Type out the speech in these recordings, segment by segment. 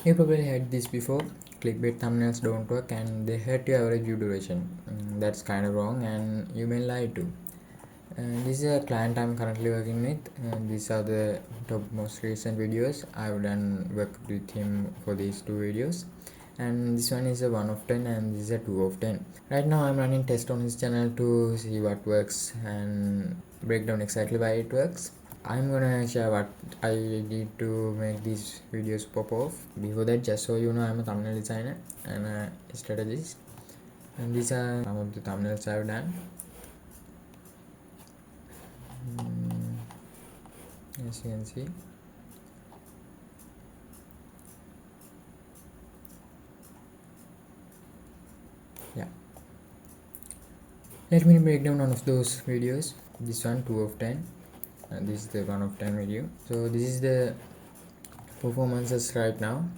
You probably heard this before. Clickbait thumbnails don't work and they hurt your average view duration. That's kind of wrong and you may lie too. This is a client I'm currently working with. These are the top most recent videos. I've done work with him for these two videos. And this one is a 1 of 10 and this is a 2 of 10. Right now I'm running test on his channel to see what works and break down exactly why it works. I'm gonna share what I did to make these videos pop off. Before that, just so you know, I'm a thumbnail designer and a strategist, and these are some of the thumbnails I've done. As you can see, yeah. Let me break down one of those videos. This one 2 of 10 and this is the 1 of 10 video. So this is the performances right now.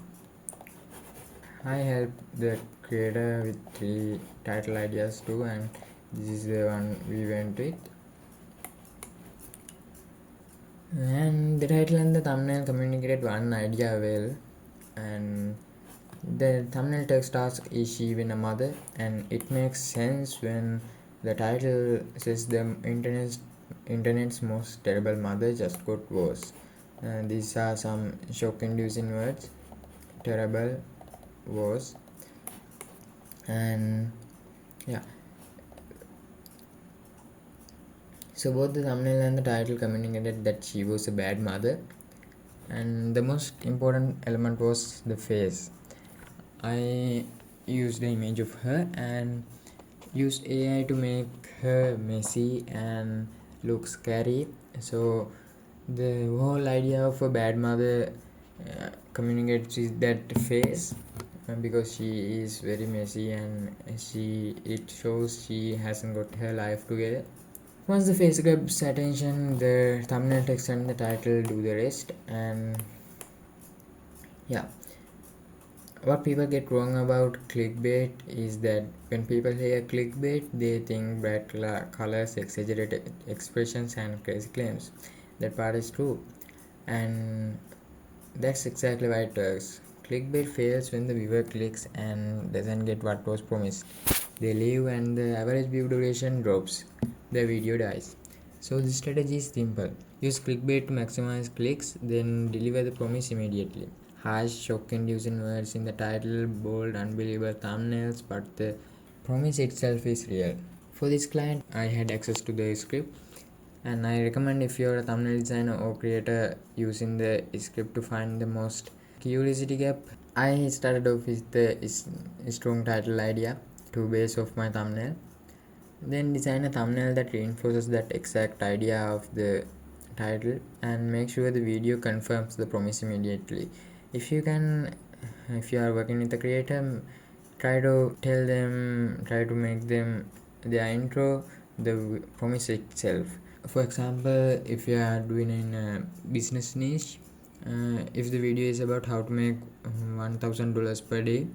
I helped the creator with 3 title ideas too, and this is the one we went with. And the title and the thumbnail communicated one idea well, and the thumbnail text asks, is she even a mother? And it makes sense when the title says the internet's most terrible mother just got worse. These are some shock-inducing words: terrible, worse, and yeah. So both the thumbnail and the title communicated that she was a bad mother, and the most important element was the face. I used the image of her and used AI to make her messy and look scary. So the whole idea of a bad mother communicates with that face, because she is very messy and it shows she hasn't got her life together. Once the face grabs attention, the thumbnail text and the title do the rest. And yeah, what people get wrong about clickbait is that when people hear clickbait, they think bright colors, exaggerated expressions, and crazy claims. That part is true, and that's exactly why it works. Clickbait fails when the viewer clicks and doesn't get what was promised. They leave and the average view duration drops. The video dies. So the strategy is simple. Use clickbait to maximize clicks, then deliver the promise immediately. Harsh, shock-inducing words in the title, bold, unbelievable thumbnails, but the promise itself is real. For this client, I had access to the script, and I recommend if you're a thumbnail designer or creator using the script to find the most curiosity gap. I started off with the strong title idea to base off my thumbnail, then design a thumbnail that reinforces that exact idea of the title and make sure the video confirms the promise immediately. If you can, if you are working with a creator, try to make them their intro the promise itself. For example, if you are doing in a business niche, if the video is about how to make $1,000 per day,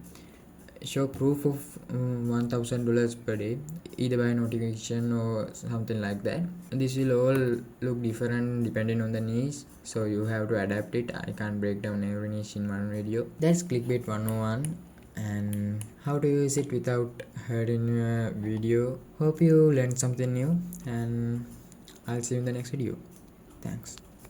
show proof of $1,000 per day, either by notification or something like that. This will all look different depending on the niche, so you have to adapt it. I can't break down every niche in one video. That's clickbait 101 and how to use it without hurting your video. Hope you learned something new, and I'll see you in the next video. Thanks.